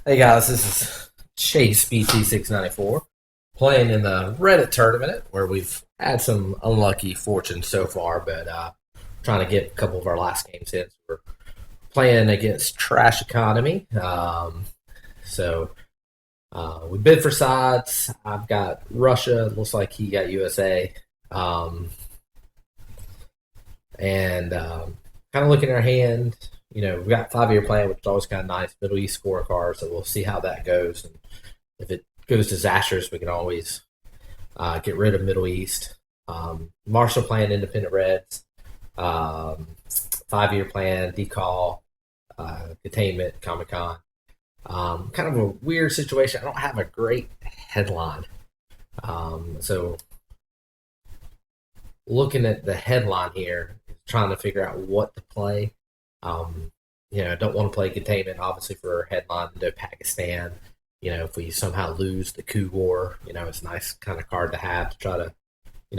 Hey guys, this is chasebt694 playing in the Reddit tournament where we've had some unlucky fortune so far, but trying to get a couple of our last games in. So we're playing against trasheconomy. We bid for sides. I've got Russia. Looks like he got USA. Um, and Kind of looking at our hand, we've got 5 year plan, which is always kind of nice. Middle East scorecard, so we'll see how that goes. And if it goes disastrous, we can always get rid of Middle East. Marshall plan, independent Reds. 5 year plan, decall, containment, Comic Con. Kind of a weird situation. I don't have a great headline. So looking at the headline here, trying to figure out what to play. I don't want to play containment, obviously, for headline into Pakistan. If we somehow lose the coup war, it's a nice kind of card to have to try to,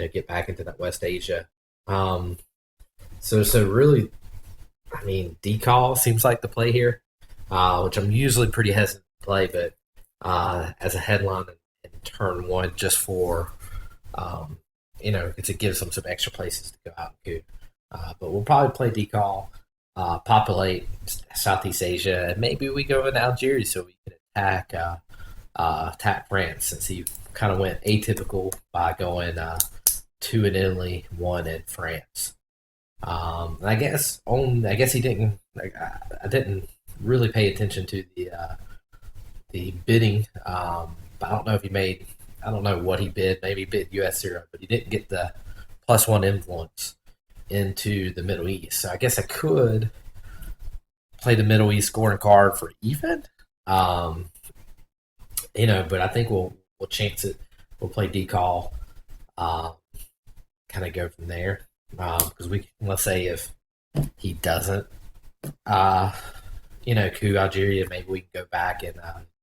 get back into that West Asia. So really, I mean, decall seems like the play here, which I'm usually pretty hesitant to play, but as a headline in turn one, just for, because it gives them some extra places to go out and coup. But we'll probably play decall, populate Southeast Asia, and maybe we go in Algeria so we can attack France, since he kind of went atypical by going 2 in Italy, 1 in France. I guess he didn't. I didn't really pay attention to the bidding. But I don't know if he made. I don't know what he bid. Maybe he bid USSR, but he didn't get the +1 influence into the Middle East. So I guess I could play the Middle East scoring card for even. But I think we'll chance it. We'll play decall. Kind of go from there. Because let's say if he doesn't, coup Algeria, maybe we can go back and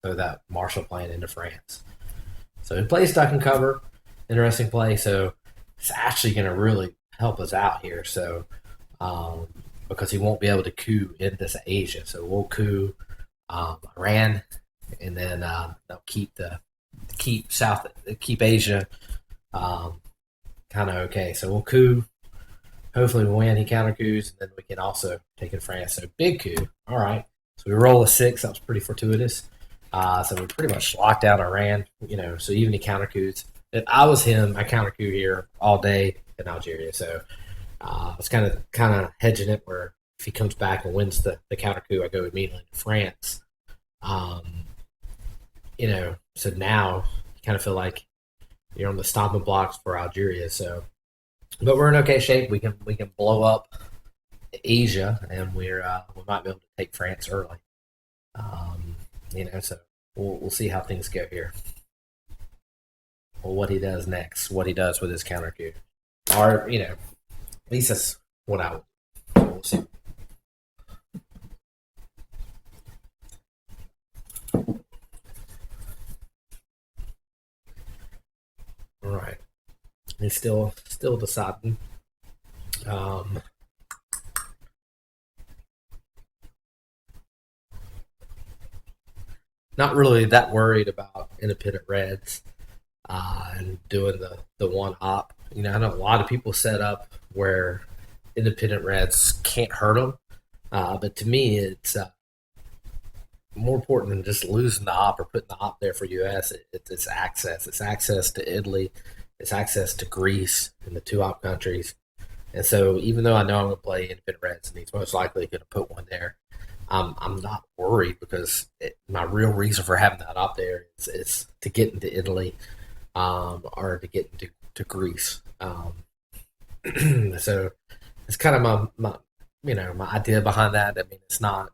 throw that Marshall plan into France. So he plays duck and cover, interesting play. So it's actually going to really help us out here. So because he won't be able to coup into Asia, so we'll coup Iran, and then they'll keep Asia kind of okay. So we'll coup. Hopefully we win. He counter coups, and then we can also take in France. So big coup. All right. So we roll a 6. That was pretty fortuitous. So we pretty much locked down Iran. So even he counter coups. If I was him, I counter coup here all day in Algeria. So it's kind of hedging it, where if he comes back and wins the counter coup, I go immediately to France. So now you kind of feel like you're on the stomping blocks for Algeria. So, but we're in okay shape. We can blow up Asia, and we might be able to take France early. So we'll see how things go here. Well, what he does next, what he does with his counter coup, or at least that's what I would. We'll see. All right, he's still deciding. Not really that worried about independent Reds and doing the one op. I know a lot of people set up where independent Reds can't hurt them, but to me, it's more important than just losing the op or putting the op there for US. It's access. It's access to Italy. It's access to Greece and the 2 op countries. And so, even though I know I'm going to play independent Reds, and he's most likely going to put one there, I'm not worried, because my real reason for having that op there is to get into Italy, or to get into Greece. So it's kind of my idea behind that. I mean, it's not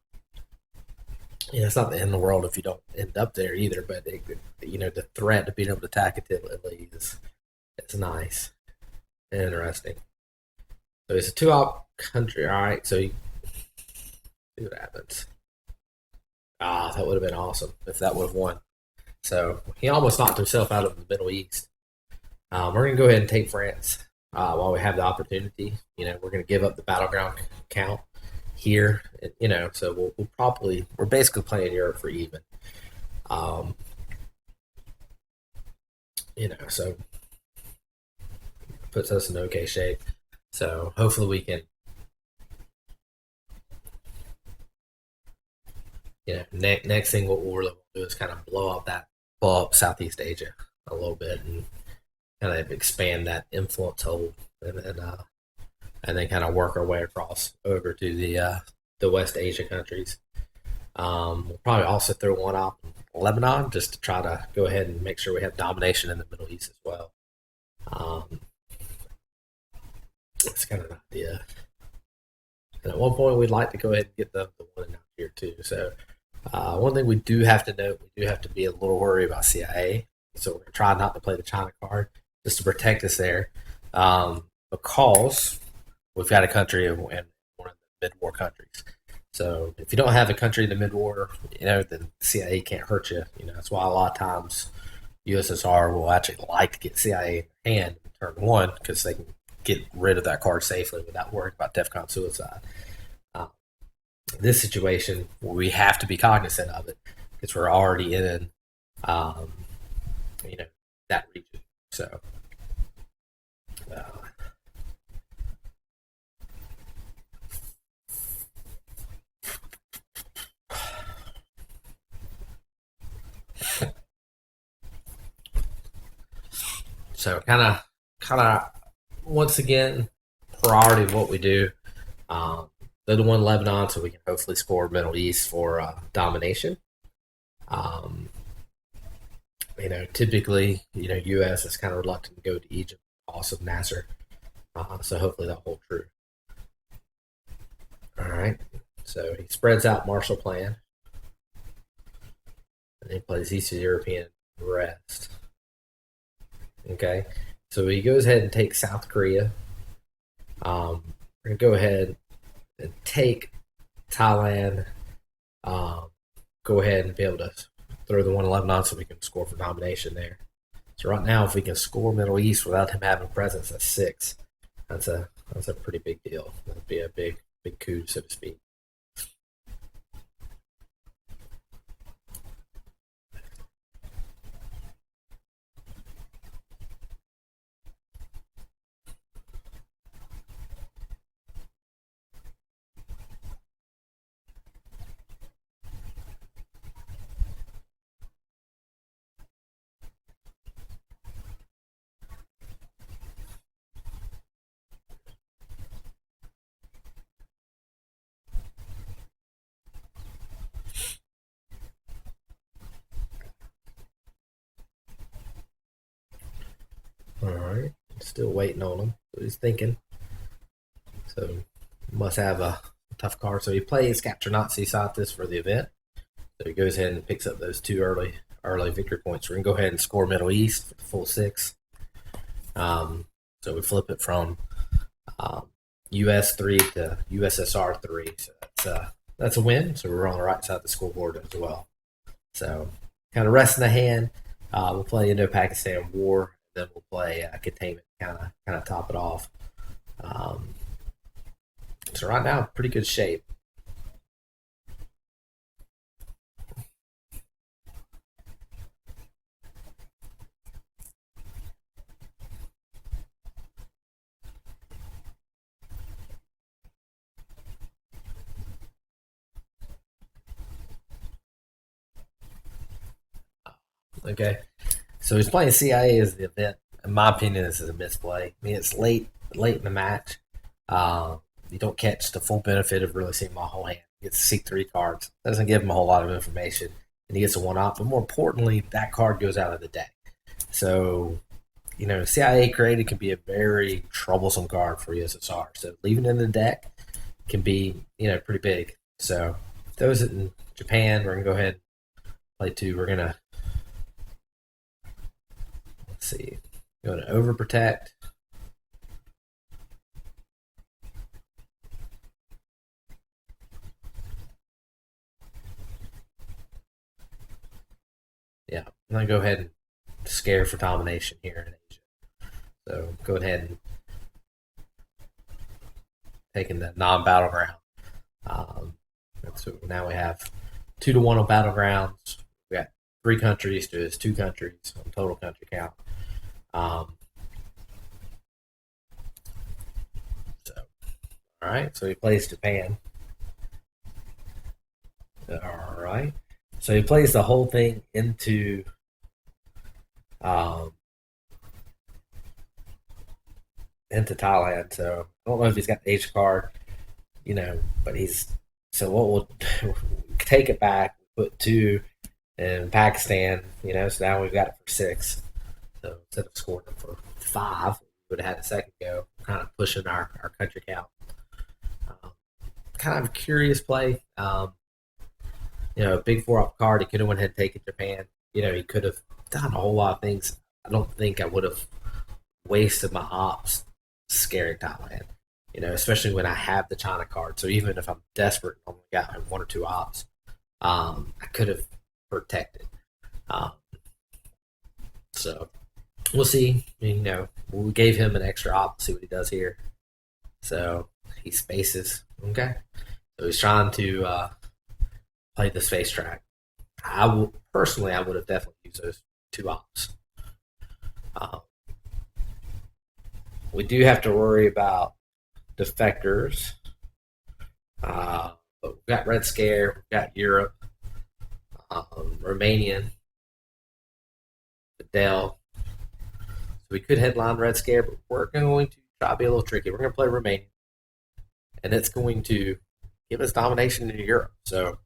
the end of the world if you don't end up there either. But the threat of being able to attack Italy is nice and interesting. So it's a 2 op country. All right, so see what happens. That would have been awesome if that would have won. So he almost knocked himself out of the Middle East. We're going to go ahead and take France while we have the opportunity. We're going to give up the battleground count here. So we're basically playing Europe for even. Um, so puts us in okay shape. So hopefully we can, next thing what we'll really do is kind of blow up Southeast Asia a little bit and kind of expand that influence hold, and then kind of work our way across over to the West Asia countries. We'll probably also throw one out in Lebanon just to try to go ahead and make sure we have domination in the Middle East as well. Um, it's kind of an idea. And at one point, we'd like to go ahead and get the one out here too. So, one thing we do have to note, we do have to be a little worried about CIA. So we're going to try not to play the China card just to protect us there, because we've got a country in one of the mid-war countries. So if you don't have a country in the mid-war, then CIA can't hurt you. That's why a lot of times USSR will actually like to get CIA in their hand in turn one because they can get rid of that card safely without worrying about DEFCON suicide. Uh, this situation, we have to be cognizant of it because we're already in, um, that region. So, uh, so kind of, once again, priority of what we do. They're the one Lebanon, so we can hopefully score Middle East for domination. Um, typically, U.S. is kind of reluctant to go to Egypt, also Nasser. So hopefully that hold true. All right. So he spreads out Marshall Plan, and he plays Eastern European rest. Okay. So he goes ahead and takes South Korea. We're gonna go ahead and take Thailand. Um, go ahead and be able to throw the one Lebanon so we can score for domination there. So right now, if we can score Middle East without him having a presence at 6, that's a pretty big deal. That'd be a big coup, so to speak. All right, still waiting on him. So he's thinking. So must have a tough card. So he plays Capture Nazi Scientist for the event. So he goes ahead and picks up those two early victory points. We're gonna go ahead and score Middle East for the full 6. So we flip it from US 3 to USSR 3. So that's a win. So we're on the right side of the scoreboard as well. So kind of resting the hand. We'll play Indo-Pakistan War. Then we'll play Containment, kind of top it off. Um, so right now, pretty good shape. Okay, so he's playing CIA as the event. In my opinion, this is a misplay. I mean, it's late in the match. You don't catch the full benefit of really seeing my whole hand. He gets to see 3 cards. Doesn't give him a whole lot of information, and he gets a one off. But more importantly, that card goes out of the deck. So, CIA created can be a very troublesome card for USSR. So leaving it in the deck can be, pretty big. So those in Japan, we're gonna go ahead and play 2. We're gonna, let's see, going to overprotect. Yeah, I'm gonna go ahead and scare for domination here in Asia. So go ahead and taking the non-battleground. So now we have 2-1 on battlegrounds. We got 3 countries to his 2 countries on total country count. Um, so, all right. So he plays Japan. All right. So he plays the whole thing um, into Thailand. So I don't know if he's got the H card, but he's so what we'll take it back, put 2 in Pakistan, so now we've got it for 6. So instead of scoring them for 5, we would have had a second go, kind of pushing our country count. Um, Kind of a curious play. A big 4 off card. He could have went ahead and taken Japan. He could have done a whole lot of things. I don't think I would have wasted my ops scaring Thailand. Especially when I have the China card. So even if I'm desperate and only got like 1 or 2 ops, I could have protected. Um, so we'll see. We gave him an extra op. See what he does here. So he spaces. Okay. So he's trying to play the space track. I would have definitely used those 2 ops. Um, we do have to worry about defectors. But we've got Red Scare, we've got Europe, Romanian, Fidel. So we could headline Red Scare, but we're going to try to be a little tricky. We're going to play Romania, and it's going to give us domination in Europe. So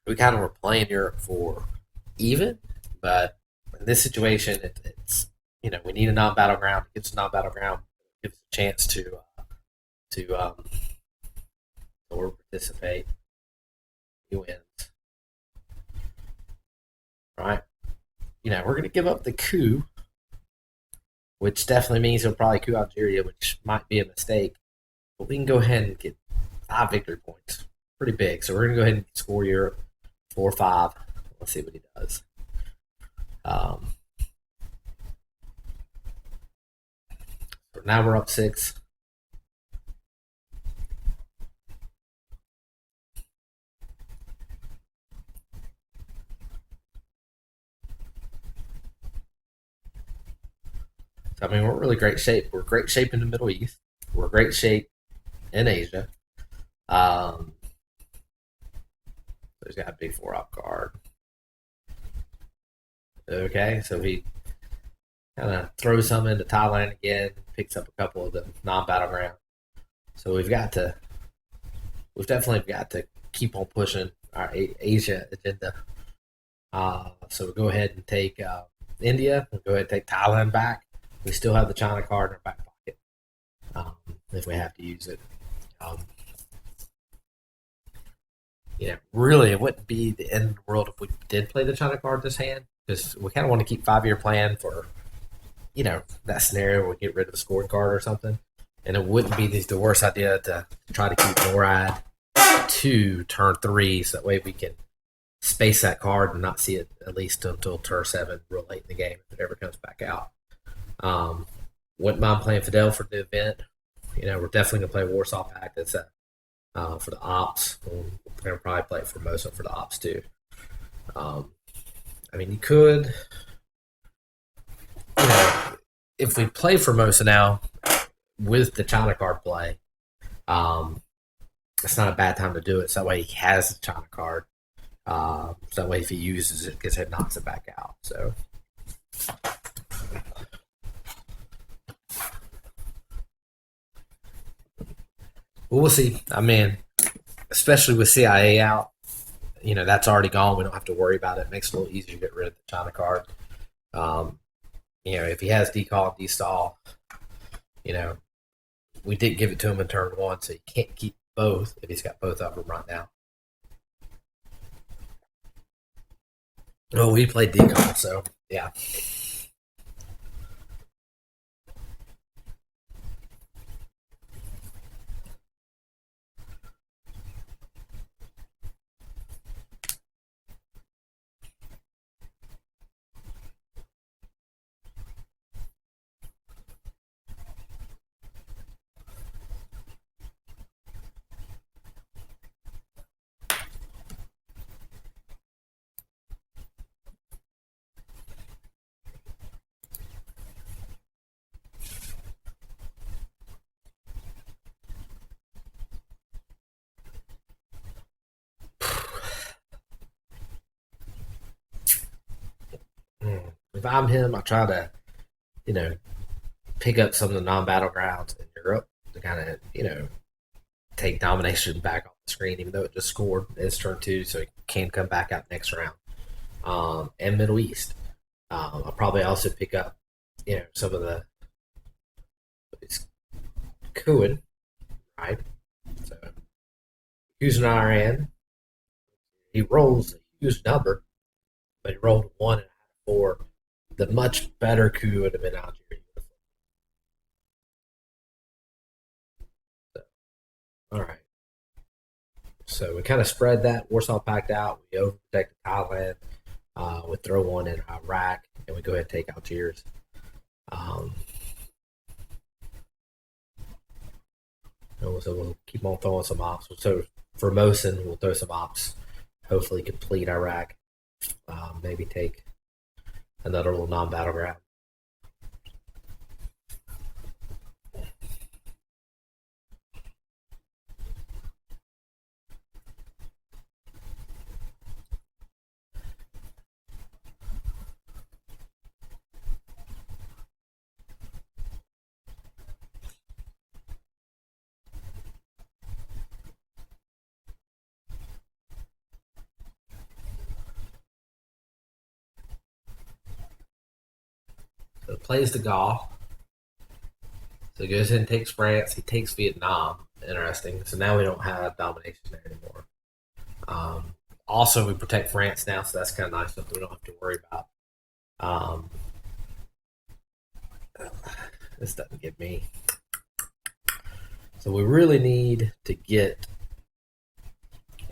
we kind of were playing Europe for even, but in this situation, it's we need a non-battleground. It gives a non-battleground, gives us a chance to or participate. He wins. Right? We're going to give up the coup, which definitely means he'll probably coup Algeria, which might be a mistake. But we can go ahead and get 5 victory points. Pretty big. So we're going to go ahead and score Europe 4-5. Let's see what he does. So now we're up 6. So, we're in really great shape. We're great shape in the Middle East. We're great shape in Asia. So he's got a big 4 op card. Okay, so he kind of throws some into Thailand again, picks up a couple of the non-battleground. So we've definitely got to keep on pushing our Asia agenda. So we'll go ahead and take India. We'll go ahead and take Thailand back. We still have the China card in our back pocket if we have to use it. Really, it wouldn't be the end of the world if we did play the China card this hand, because we kind of want to keep 5-year plan for, that scenario where we get rid of the scored card or something. And it wouldn't be the worst idea to try to keep NORAD to turn 3, so that way we can space that card and not see it at least until turn 7 real late in the game if it ever comes back out. Wouldn't mind playing Fidel for the event. We're definitely going to play Warsaw Pact. That's for the ops. We're going to probably play Formosa for the ops too. You could, if we play Formosa now with the China card play, it's not a bad time to do it. So that way he has the China card. So that way if he uses it, it knocks it back out. So. We'll see. Especially with CIA out, that's already gone. We don't have to worry about it. It makes it a little easier to get rid of the China card. If he has decall and destall, we did give it to him in turn 1, so he can't keep both if he's got both of them right now. Oh, we played decall, so yeah. if I'm him, I try to, you know, pick up some of the non-battlegrounds in Europe to kind of, take domination back off the screen, even though it just scored in his turn two, so he can come back out next round. And Middle East. I'll probably also pick up, some of the it's Kuhn, right? So using Iran, he rolls a huge number, but he rolled one and a half four. The much better coup would have been Algeria. So, all right. So we kind of spread that. Warsaw packed out. We overprotected Thailand. We throw one in Iraq, and we go ahead and take Algiers. Um, so we'll keep on throwing some ops. So for Mosin, we'll throw some ops. Hopefully, complete Iraq. Maybe take another little non-battleground. So plays the Gaul. So he goes in and takes France. He takes Vietnam. Interesting. So now we don't have domination there anymore. Also, we protect France now, so that's kind of nice. Something we don't have to worry about. Um, this doesn't give me. So we really need to get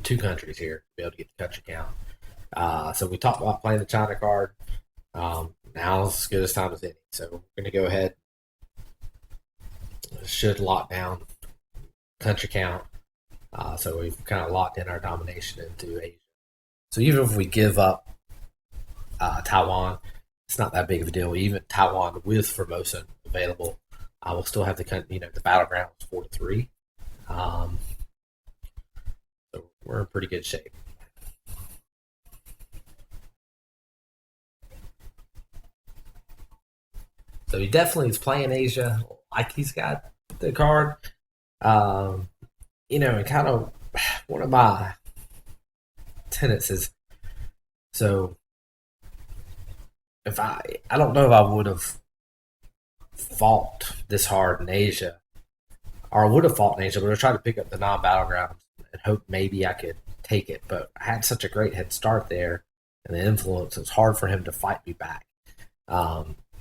two countries here to be able to get the country count. So we talked about playing the China card. Now's as good as time as any. So we're going to go ahead. Should lock down country count. So we've kind of locked in our domination into Asia. So even if we give up Taiwan, it's not that big of a deal. Even Taiwan with Formosa available, we'll still have the battlegrounds 4-3. So we're in pretty good shape. So he definitely is playing Asia like he's got the card. And kind of one of my tenets is so if I don't know if I would have fought this hard in Asia, or I would have fought in Asia, but I tried to pick up the non-battlegrounds and hope maybe I could take it. But I had such a great head start there, and the influence, it was hard for him to fight me back.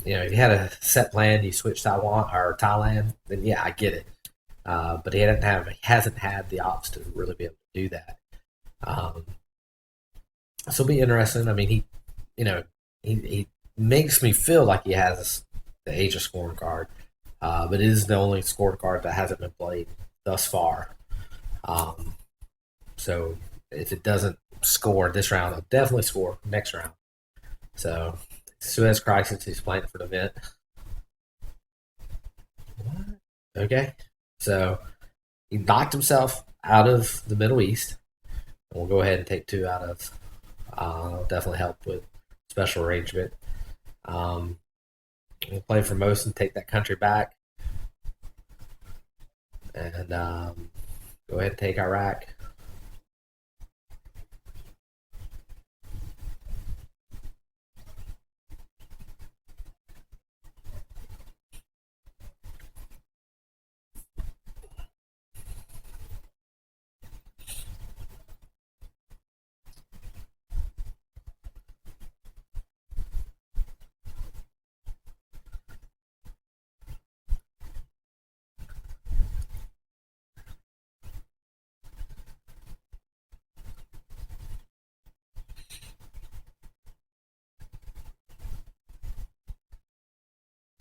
If you had a set plan, you switch Taiwan or Thailand, then yeah, I get it. But he hasn't had the ops to really be able to do that. So it'll be interesting. I mean, he makes me feel like he has the Asia scoring card, but it is the only scoring card that hasn't been played thus far. So if it doesn't score this round, it'll definitely score next round. So Suez Crisis, he's playing for the event. Okay, so he knocked himself out of the Middle East. We'll go ahead and take two out of. Definitely help with special arrangement. We'll play for most and take that country back, and go ahead and take Iraq.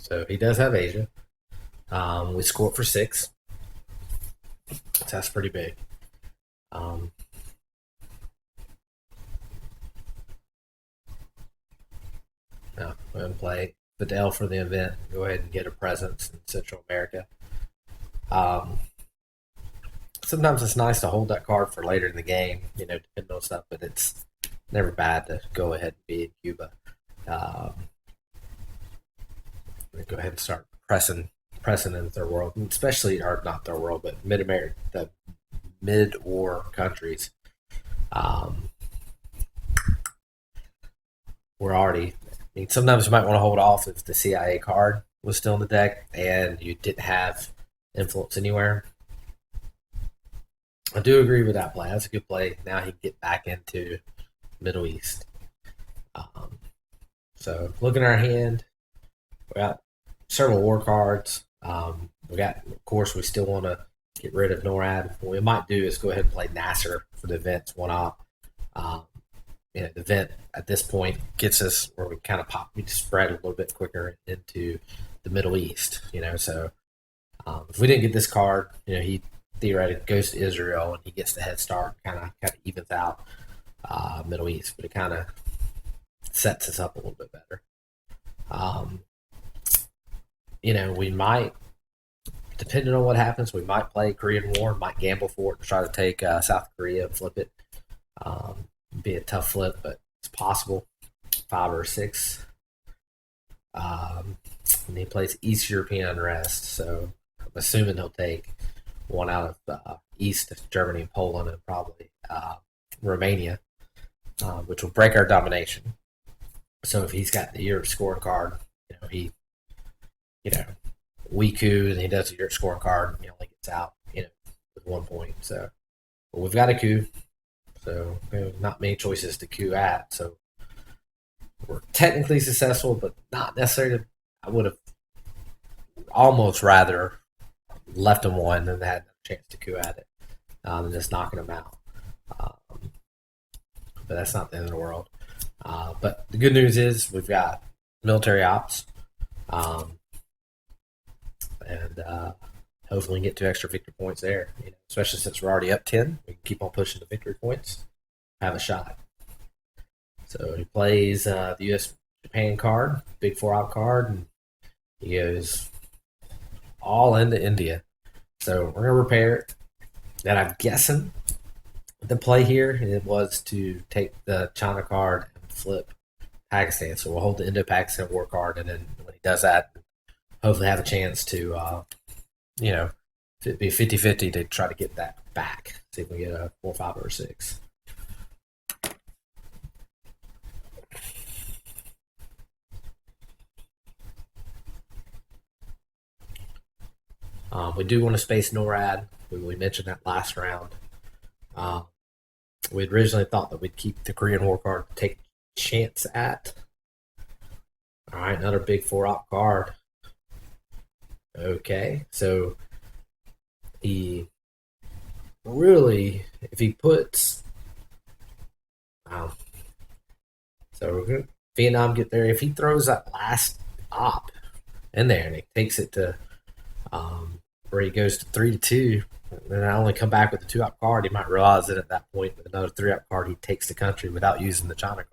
So he does have Asia. We scored for 6. So that's pretty big. Now, we're going to play Fidel for the event. Go ahead and get a presence in Central America. Sometimes it's nice to hold that card for later in the game, depending on stuff, but it's never bad to go ahead and be in Cuba. go ahead and start pressing in the third world, especially or not third world, but mid America, the mid war countries. Um, we're already. I mean, sometimes you might want to hold off if the CIA card was still in the deck and you didn't have influence anywhere. I do agree with that play. That's a good play. Now he can get back into Middle East. Um, so looking at our hand, we got several war cards. We got, of course, we still want to get rid of NORAD. What we might do is go ahead and play Nasser for the events one op. Um, the event at this point gets us where we kind of we just spread a little bit quicker into the Middle East. So if we didn't get this card, he theoretically goes to Israel and he gets the head start, kind of evens out Middle East, but it kind of sets us up a little bit better. We might, depending on what happens, we might play Korean War, might gamble for it to try to take South Korea and flip it. Be a tough flip, but it's possible. 5 or 6. And he plays East European unrest, so I'm assuming he'll take one out of East Germany and Poland and probably Romania, which will break our domination. So if he's got the Europe scoring card, we coup and he does the Europe scoring card, and he only gets out, with 1 point. So but we've got a coup. So not many choices to coup at. So we're technically successful, but not necessarily. I would have almost rather left him one than had a chance to coup at it, and just knocking him out. But that's not the end of the world. But the good news is we've got military ops, and hopefully get 2 extra victory points there. Especially since we're already up 10, we can keep on pushing the victory points, have a shot. So he plays the U.S. Japan card, big 4-op card, and he goes all into India. So we're gonna repair it. And I'm guessing the play here it was to take the China card and flip Pakistan. So we'll hold the Indo-Pakistan war card, and then when he does that, hopefully have a chance to, it'd be 50-50 to try to get that back. See if we get a 4, 5, or 6. We do want to space NORAD. We mentioned that last round. We originally thought that we'd keep the Korean War card to take a chance at. All right, another big 4-op card. Okay, so he really, if he puts, so Vietnam get there. If he throws that last op in there and he takes it to where he goes to 3-2, and I only come back with the 2-op card, he might realize that at that point with another 3-op card, he takes the country without using the China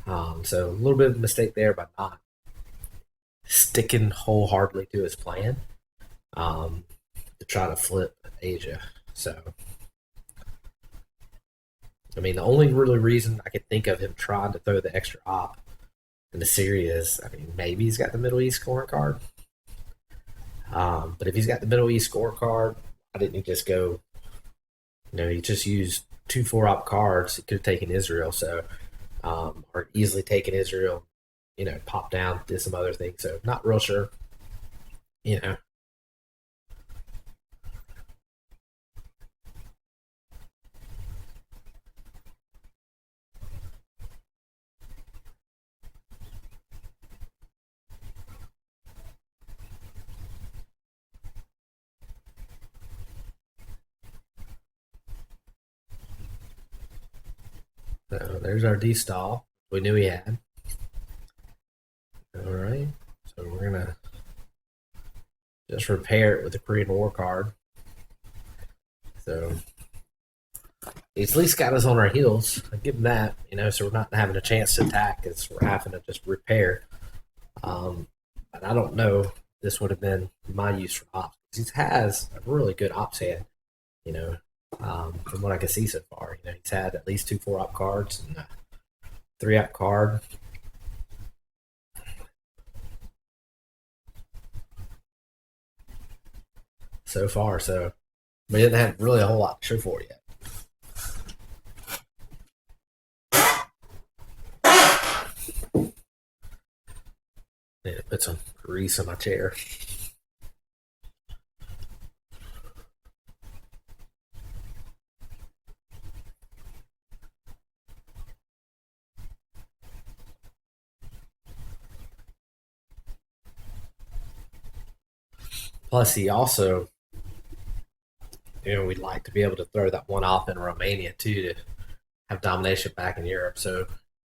card. So a little bit of a mistake there by not sticking wholeheartedly to his plan to try to flip Asia. So, I mean, the only really reason I could think of him trying to throw the extra op in the series is, I mean, maybe he's got the Middle East scoring card. But if he's got the Middle East score card, why didn't he just go? He just used 2 4-op cards. He could have taken Israel, so or easily taken Israel. Pop down, did some other things. So not real sure. So there's our D stall. We knew he had. All right. So we're gonna just repair it with the Korean War card. So he's at least got us on our heels. I give him that, so we're not having a chance to attack as we're having to just repair. And I don't know if this would have been my use for ops. He has a really good ops hand, from what I can see so far. He's had at least 2 4-op cards and a 3-op card. so far. So we didn't have really a whole lot to show for it yet. Need to put some grease on my chair. Plus, he also, we'd like to be able to throw that one off in Romania too to have domination back in Europe. So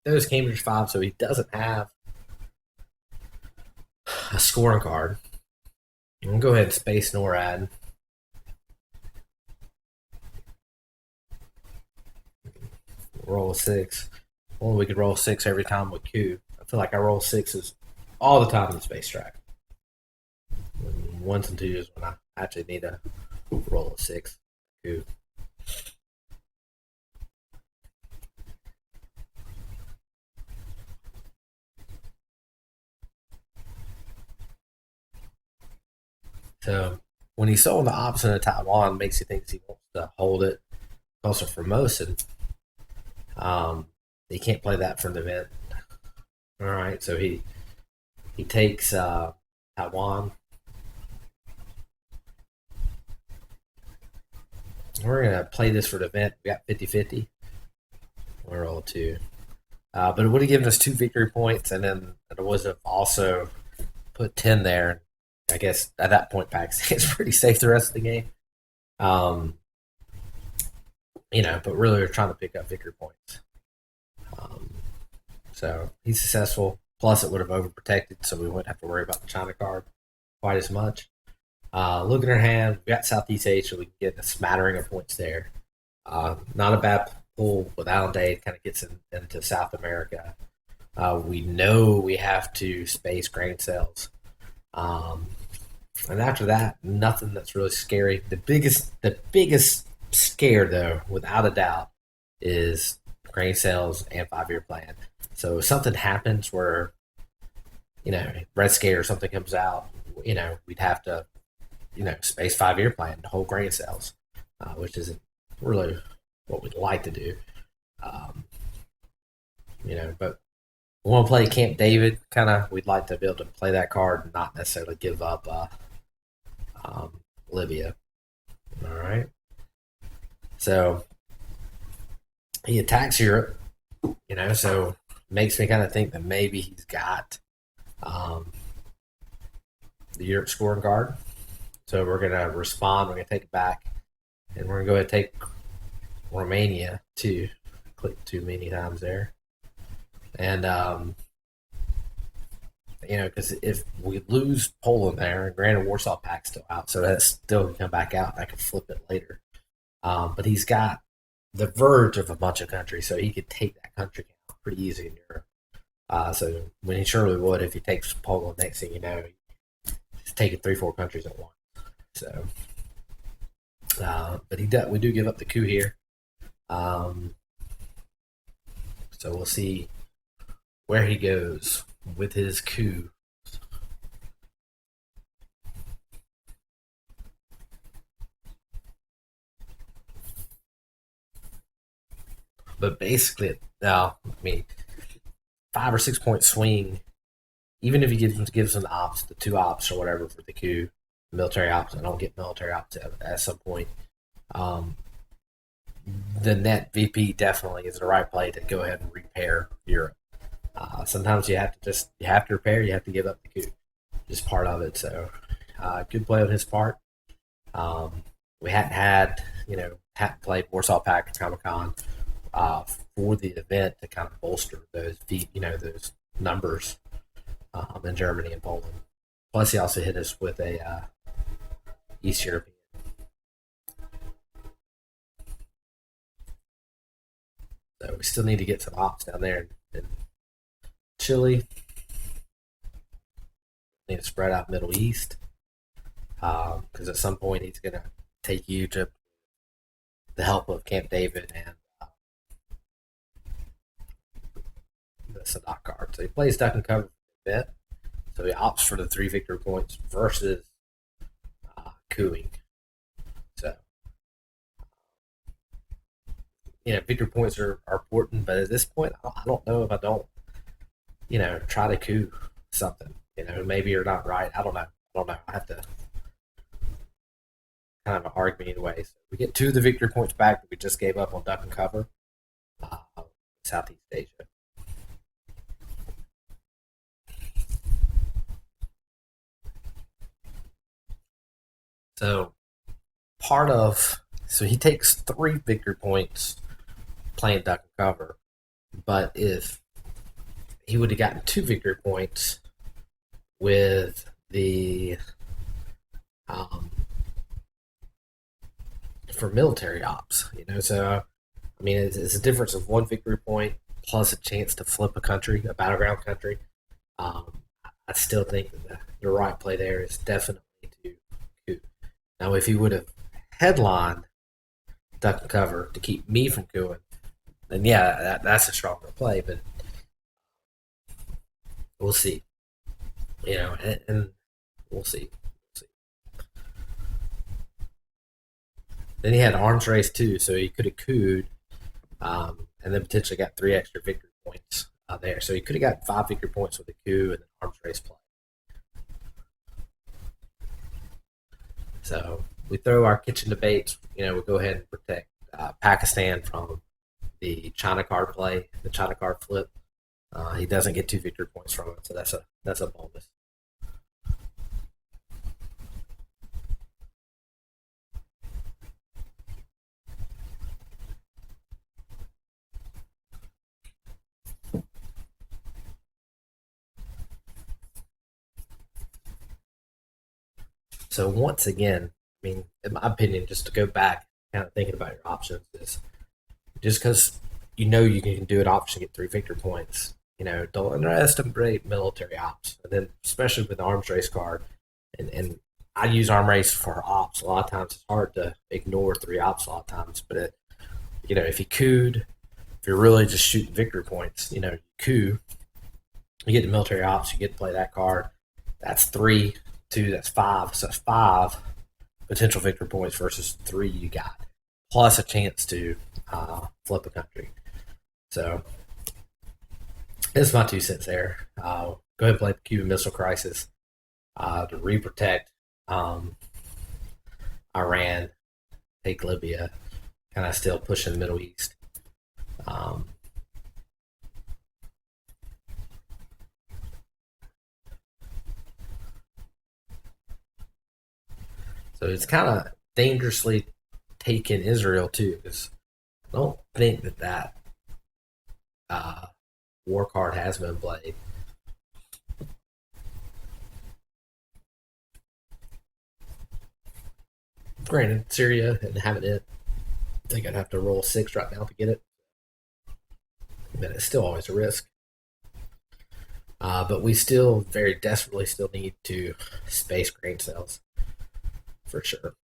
those Cambridge 5, so he doesn't have a scoring card. I'm going to go ahead and space NORAD. Roll a 6. Well, we could roll 6 every time with Q. I feel like I roll 6s all the time in the space track. 1s and 2s when I actually need to roll a 6. Q. So when he's sold the option of Taiwan, makes you think he wants to hold it closer for Formosan. He can't play that for an event. All right, so he takes Taiwan. We're going to play this for the event. We got 50-50. We're all 2. But it would have given us 2 victory points, and then it would have also put 10 there. I guess at that point, Pakistan's pretty safe the rest of the game. But really we're trying to pick up victory points. So he's successful. Plus, it would have overprotected, so we wouldn't have to worry about the China card quite as much. Look at our hand. We got Southeast Asia. We can get a smattering of points there. Not a bad pull with Allen Day. Kind of gets into South America. We know we have to space grain sales. And after that, nothing that's really scary. The biggest scare, though, without a doubt, is grain sales and 5-year plan. So if something happens where, Red Scare or something comes out, we'd have to, space 5-year plan to hold grain sales, which isn't really what we'd like to do. But we want to play Camp David, we'd like to be able to play that card and not necessarily give up Libya. All right. So he attacks Europe, so makes me kind of think that maybe he's got the Europe scoring card. So we're going to respond. We're going to take it back. And we're going to go ahead and take Romania too. Click too many times there. And, because if we lose Poland there, granted Warsaw Pact's still out, so that still can come back out. I can flip it later. But he's got the verge of a bunch of countries, so he could take that country pretty easy in Europe. So when he surely would if he takes Poland, next thing you know, he's taking 3-4 countries at once. So, but we do give up the coup here. So we'll see where he goes with his coup. But basically, 5 or 6 point swing, even if he gives them the ops, the 2 ops or whatever for the coup, military ops. I don't get military ops at some point. The net VP definitely is the right play to go ahead and repair Europe. Sometimes you have to repair. You have to give up the coup, just part of it. So, good play on his part. We hadn't played Warsaw Pact or Comic Con for the event to kind of bolster those those numbers in Germany and Poland. Plus, he also hit us with a East European. So we still need to get some ops down there in Chile. Need to spread out Middle East because at some point he's going to take Egypt, the help of Camp David and the Sadat card. So he plays duck and cover a bit. So he opts for the 3 victory points versus cooing. victory points are important, but at this point, I don't know if I don't, try to coup something. Maybe you're not right. I don't know. I don't know. I have to kind of argue either way. So we get two of the victory points back that we just gave up on duck and cover, uh, Southeast Asia. So part of so he takes three victory points playing duck and cover, but if he would have gotten two victory points with the um, for military ops, so I mean it's a difference of one victory point plus a chance to flip a country, a battleground country. I still think that the right play there is definitely to coup. Now, if he would have headlined duck and cover to keep me from cooing, then yeah, that's a stronger play. But we'll see. And we'll see. Then he had arms race too, so he could have cooed, and then potentially got three extra victory points there. So he could have got five victory points with the coup and then arms race play. So we throw our kitchen debates. We go ahead and protect Pakistan from the China card play, the China card flip. He doesn't get two victory points from it, so that's a bonus. So once again, I mean, in my opinion, just to go back, kind of thinking about your options is just because you can do an option to get three victory points. Don't underestimate military ops, and then especially with the arms race card, and I use arm race for ops. A lot of times it's hard to ignore three ops. A lot of times, but if you cooed, if you're really just shooting victory points, you coup, you get the military ops, you get to play that card. That's three, two, that's five. So that's five potential victory points versus three you got, plus a chance to flip a country. So this is my 2 cents there. Go ahead and play the Cuban Missile Crisis to reprotect um, Iran, take Libya, kind of still pushing the Middle East. Um, so it's kind of dangerously taking Israel too, because I don't think that uh, war card has been played. Granted, Syria and having it, I think I'd have to roll six right now to get it, but it's still always a risk. But we still very desperately still need to space grain cells for sure.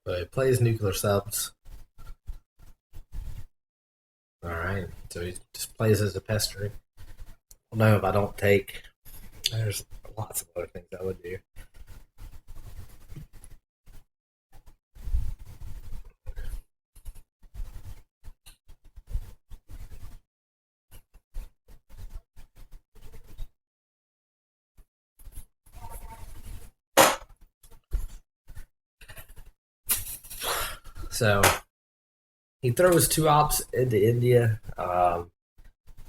But it plays nuclear subs. All right, so he just plays as a pestering. Well, no, if I don't take, there's lots of other things I would do. So he throws two ops into India. I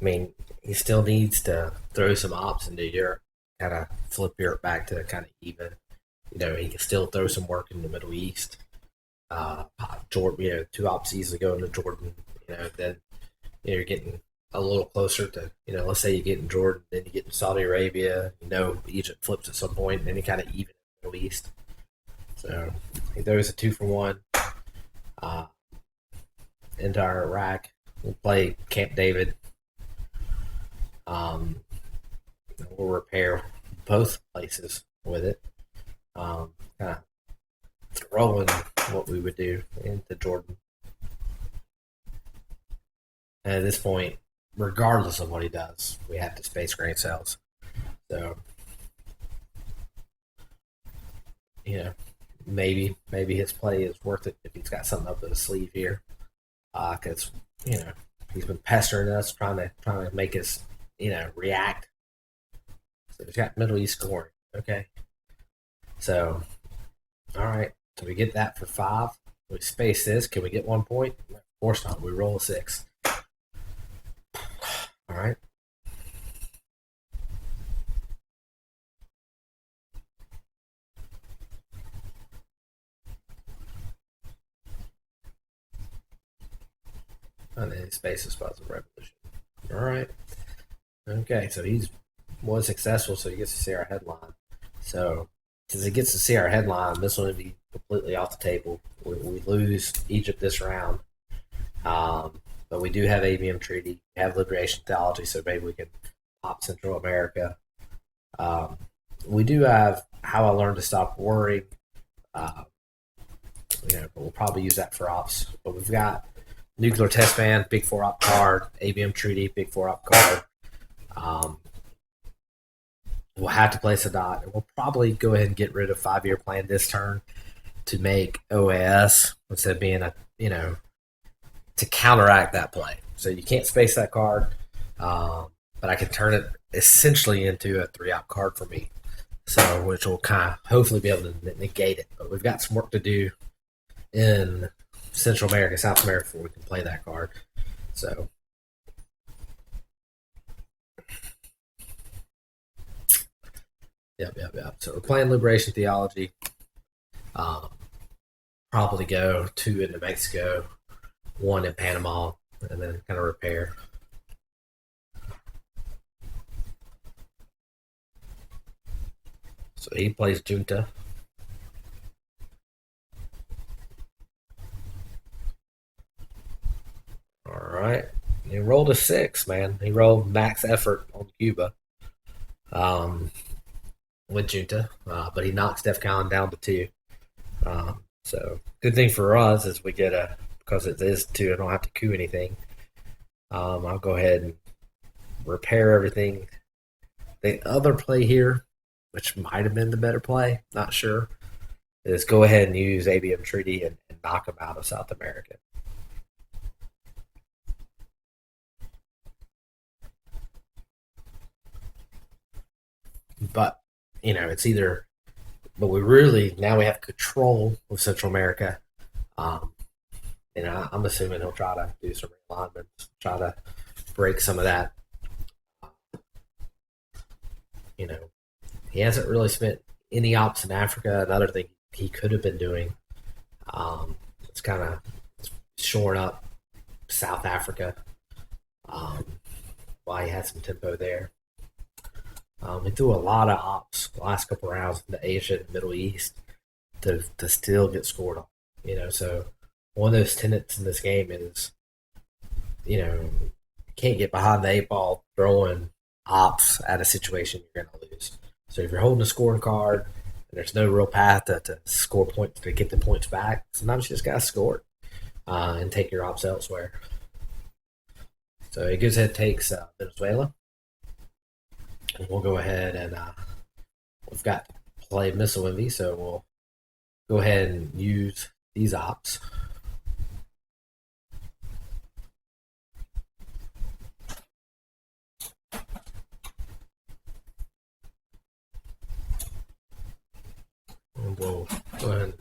mean, he still needs to throw some ops into Europe, kind of flip Europe back to kind of even. He can still throw some work in the Middle East. Jordan, two ops easily going to Jordan. Then you're getting a little closer to, let's say you get in Jordan, then you get in Saudi Arabia. Egypt flips at some point, and then you kind of even in the Middle East. So I think those are 2-for-1. Uh, into our Iraq, we'll play Camp David. Um, we'll repair both places with it. Kind of throwing what we would do into Jordan. And at this point, regardless of what he does, we have to space grain cells. So, maybe his play is worth it if he's got something up his sleeve here, because he's been pestering us, trying to make us react. So he's got Middle East scoring. Okay, so all right, so we get that for 5. We space this. Can we get 1 point? Of course not. We roll a 6. All right. And then space is positive revolution. All right. Okay, so he was successful, so he gets to see our headline. So since he gets to see our headline, this one would be completely off the table. We lose Egypt this round. But we do have ABM treaty, we have liberation theology, so maybe we can pop Central America. We do have how I learned to stop worrying. But we'll probably use that for ops. But we've got nuclear test ban, big 4 op card, ABM treaty, big 4 op card. We'll have to play Sadat, and we'll probably go ahead and get rid of 5-year plan this turn to make OAS instead of being to counteract that play. So you can't space that card, but I can turn it essentially into a 3-op card for me. So which will kind of hopefully be able to negate it. But we've got some work to do in Central America, South America before we can play that card. So Yep. So we're playing Liberation Theology. Probably go 2 into Mexico, 1 in Panama, and then kind of repair. So he plays Junta. All right. He rolled a 6, man. He rolled max effort on Cuba. With Junta, but he knocks Def Con down to 2. So good thing for us is we get because it is 2, I don't have to coup anything. I'll go ahead and repair everything. The other play here, which might have been the better play, not sure, is go ahead and use ABM treaty and knock them out of South America. But it's either, but we really now we have control of Central America. I'm assuming he'll try to do some realignments, try to break some of that. He hasn't really spent any ops in Africa. Another thing he could have been doing, it's kind of shoring up South Africa. While he had some tempo there. He threw a lot of ops the last couple rounds in the Asia and Middle East to still get scored on. So one of those tenets in this game is, you can't get behind the 8 ball throwing ops at a situation you're going to lose. So if you're holding a scoring card and there's no real path to score points to get the points back, sometimes you just got to score it and take your ops elsewhere. So he goes ahead and takes Venezuela. And we'll go ahead and we've got to play missile envy, so we'll go ahead and use these ops. And we'll go ahead and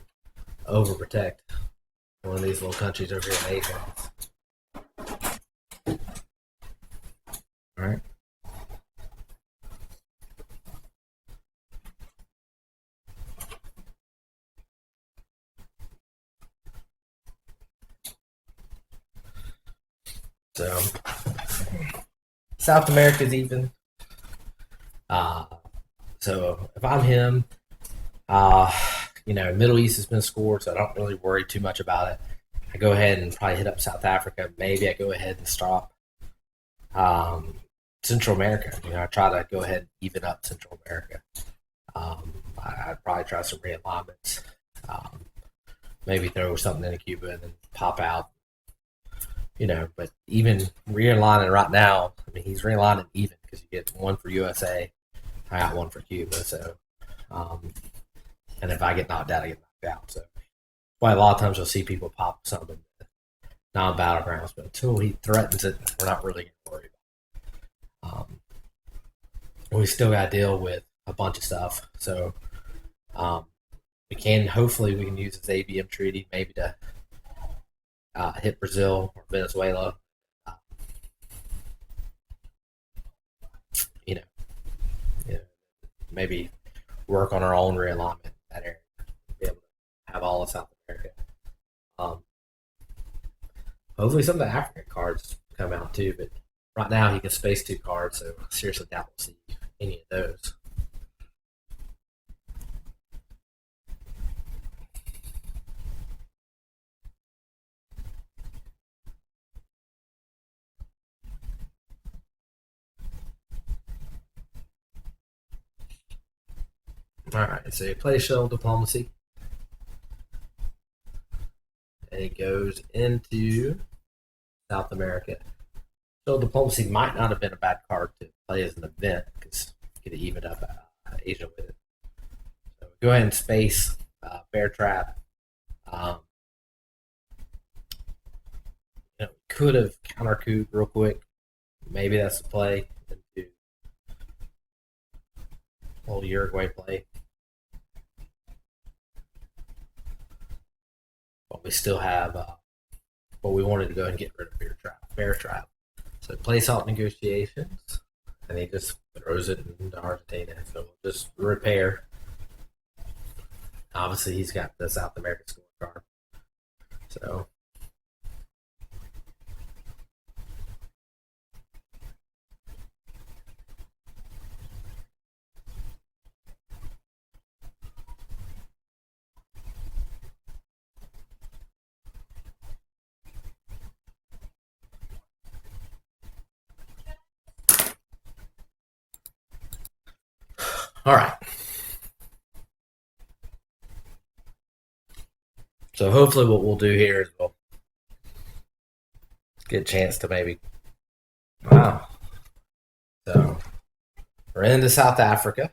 overprotect one of these little countries over here in Asia. All right. So South America's even. Uh, so if I'm him, uh, Middle East has been scored, so I don't really worry too much about it. I go ahead and probably hit up South Africa. Maybe I go ahead and stop um, Central America. I try to go ahead and even up Central America. I'd probably try some realignments. Um, Maybe throw something into Cuba and then pop out. But even realigning right now, I mean, he's realigning even because you get one for USA. I got one for Cuba. So, um, and if I get knocked out, I get knocked out. So, why a lot of times you'll see people pop something non-battlegrounds, but until he threatens it, we're not really going to worry about it. We still got to deal with a bunch of stuff. So, um, hopefully, we can use this ABM treaty maybe to hit Brazil or Venezuela. Uh, you know, you know, maybe work on our own realignment in that area. Be able to have all of South America. Um, Hopefully, some of the African cards come out too. But right now, he can space 2 cards, so I seriously doubt we'll see any of those. All right, so you play shuttle diplomacy, and it goes into South America. Shuttle diplomacy might not have been a bad card to play as an event because you could even up Asia with it. So go ahead and space bear trap. Um, could have counter coup real quick. Maybe that's the play into old Uruguay play. But we still have but we wanted to go and get rid of bear trap. So play salt negotiations, and he just throws it into Argentina. So we'll just repair. Obviously, he's got the South American scorecard. So all right. So hopefully, what we'll do here is we'll get a chance to maybe. Wow. So we're into South Africa.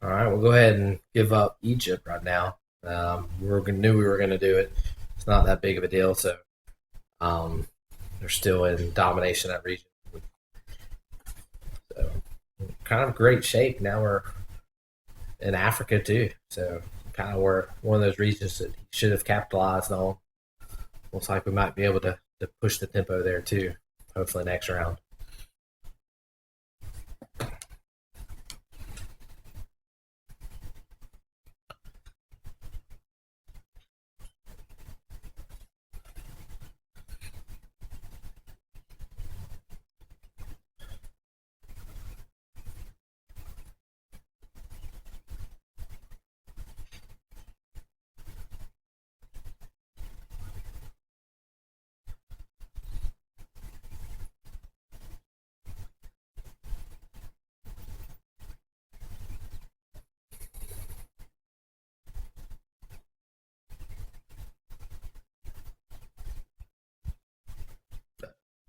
All right, we'll go ahead and give up Egypt right now. Knew we were going to do it. It's not that big of a deal. So they're still in domination of that region. So kind of great shape. Now we're in Africa too. So kind of we're one of those regions that he should have capitalized on. Looks like we might be able to push the tempo there too. Hopefully next round.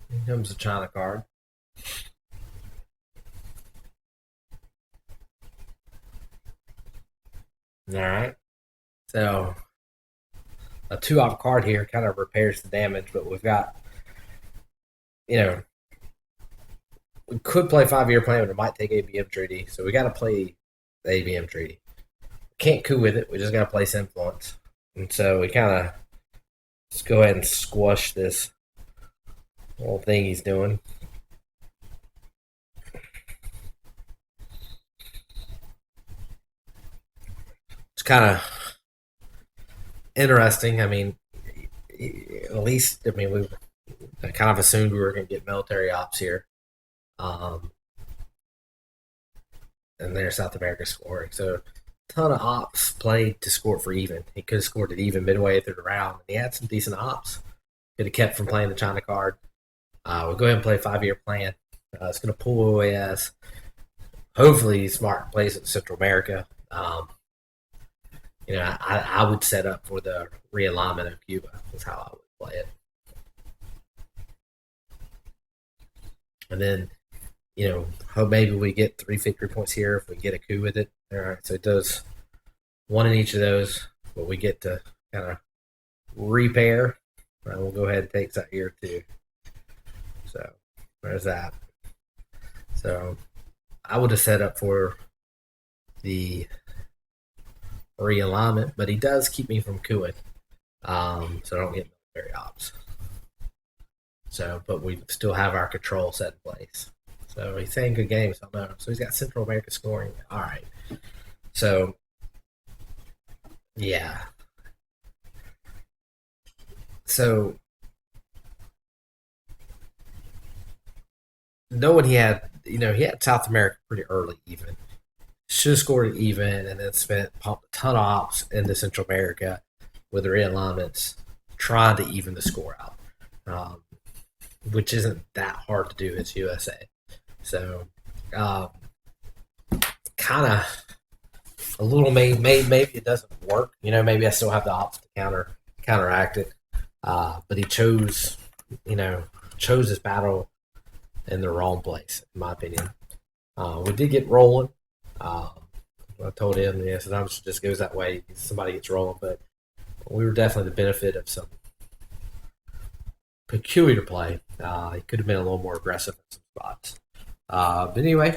Here comes the China card. All right. So a 2-op card here kind of repairs the damage, but we've got, we could play 5-year plan, but it might take ABM treaty. So we got to play the ABM treaty. Can't coup with it. We just got to place influence. And so we kind of just go ahead and squash this little thing he's doing. kind of interesting. I mean, at least we kind of assumed we were going to get military ops here, um, and there's South America scoring. So a ton of ops played to score for even. He could have scored it even midway through the round. He had some decent ops. Could have kept from playing the China card. We'll go ahead and play a 5-year plan. It's going to pull away as hopefully smart plays in Central America. I would set up for the realignment of Cuba. Is how I would play it. And then, hope maybe we get 3 victory points here if we get a coup with it. All right, so it does one in each of those, but we get to kind of repair. We'll go ahead and take that here too. So there's that. So I would have set up for the realignment, but he does keep me from cooing, so I don't get military ops. So, but we still have our control set in place. So he's saying good games. I don't know. So he's got Central America scoring. All right. So yeah. So knowing he had South America pretty early even. Should have scored it even and then pumped a ton of ops into Central America with the realignments, trying to even the score out, which isn't that hard to do. It's USA. So kind of a little maybe it doesn't work. Maybe I still have the ops to counteract it. But he chose his battle in the wrong place, in my opinion. We did get rolling. I told him, sometimes it just goes that way. Somebody gets rolling, but we were definitely the benefit of some peculiar play. He could have been a little more aggressive in some spots. But anyway,